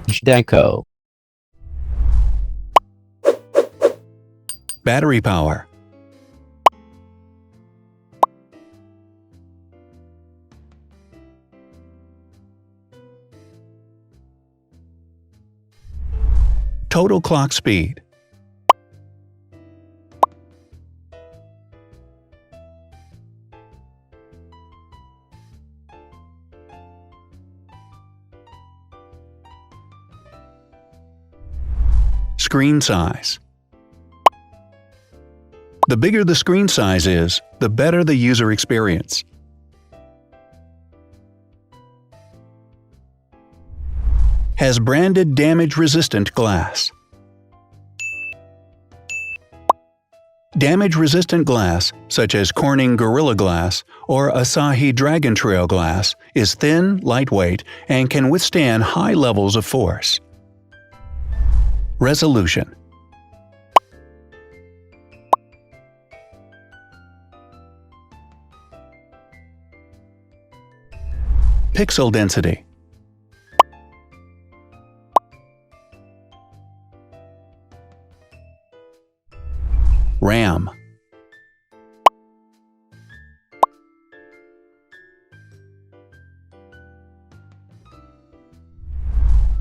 Zhdanko. Battery power. Total clock speed. Screen size. The bigger the screen size is, the better the user experience. Has branded damage-resistant glass. Damage-resistant glass, such as Corning Gorilla Glass or Asahi Dragon Trail glass, is thin, lightweight, and can withstand high levels of force. Resolution. Pixel density. RAM.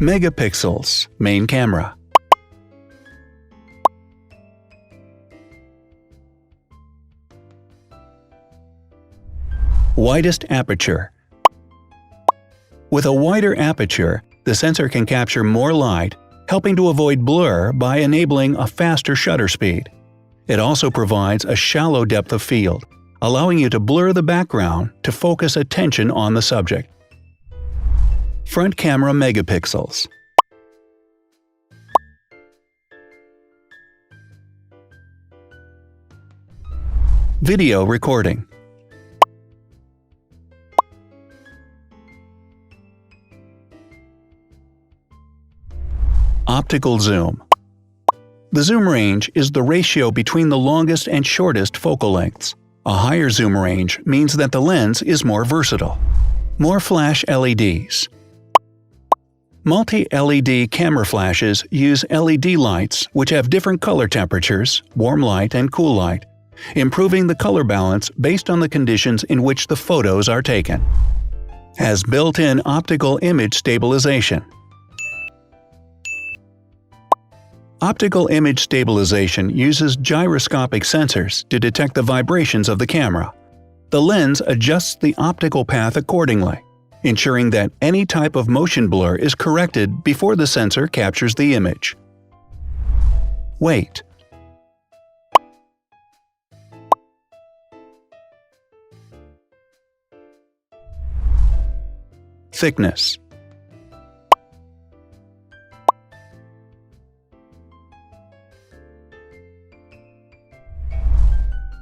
Megapixels, main camera. Widest aperture. With a wider aperture, the sensor can capture more light, helping to avoid blur by enabling a faster shutter speed. It also provides a shallow depth of field, allowing you to blur the background to focus attention on the subject. Front camera megapixels. Video recording. Optical zoom. The zoom range is the ratio between the longest and shortest focal lengths. A higher zoom range means that the lens is more versatile. More flash LEDs. Multi-LED camera flashes use LED lights which have different color temperatures, warm light and cool light, improving the color balance based on the conditions in which the photos are taken. Has built-in optical image stabilization. Optical image stabilization uses gyroscopic sensors to detect the vibrations of the camera. The lens adjusts the optical path accordingly, ensuring that any type of motion blur is corrected before the sensor captures the image. Weight. Thickness.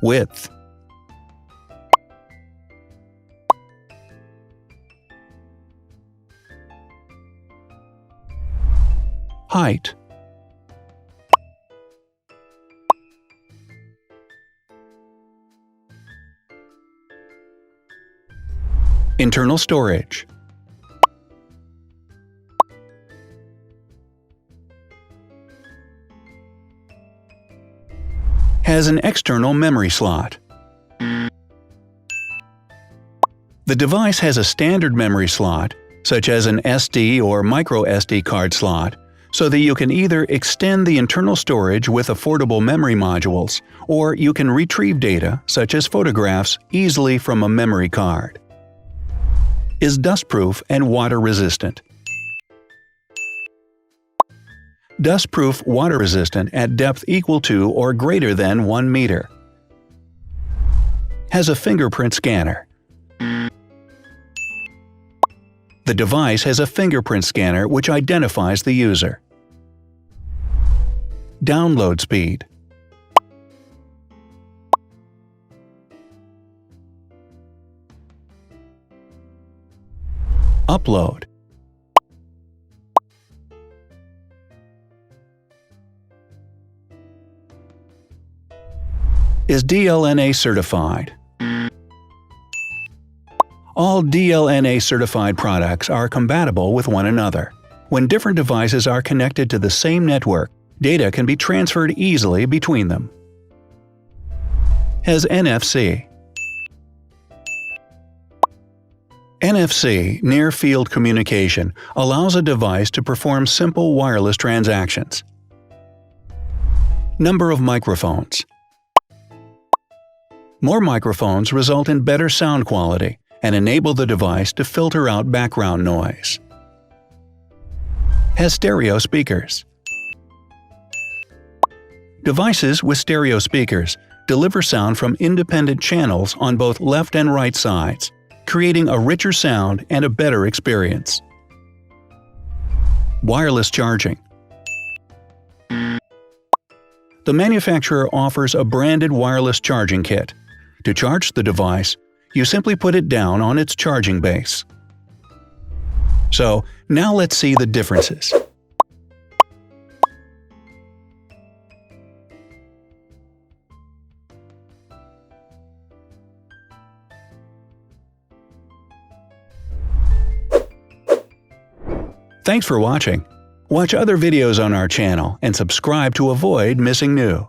Width. Height. Internal storage. Has an external memory slot. The device has a standard memory slot, such as an SD or micro SD card slot, so that you can either extend the internal storage with affordable memory modules, or you can retrieve data, such as photographs, easily from a memory card. Is dustproof and water-resistant. Dustproof water-resistant at depth equal to or greater than 1 meter. Has a fingerprint scanner. The device has a fingerprint scanner which identifies the user. Download speed. Upload. Is DLNA certified. All DLNA certified products are compatible with one another, When different devices are connected to the same network, data can be transferred easily between them. Has NFC. NFC, Near Field Communication, allows a device to perform simple wireless transactions. Number of microphones. More microphones result in better sound quality and enable the device to filter out background noise. Has stereo speakers. Devices with stereo speakers deliver sound from independent channels on both left and right sides, creating a richer sound and a better experience. Wireless charging. The manufacturer offers a branded wireless charging kit. To charge the device, you simply put it down on its charging base. So, now let's see the differences. Thanks for watching. Watch other videos on our channel and subscribe to avoid missing new.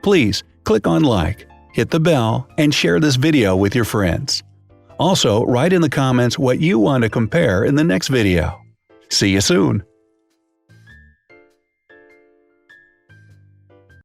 Please click on like, hit the bell, and share this video with your friends. Also, write in the comments what you want to compare in the next video. See you soon!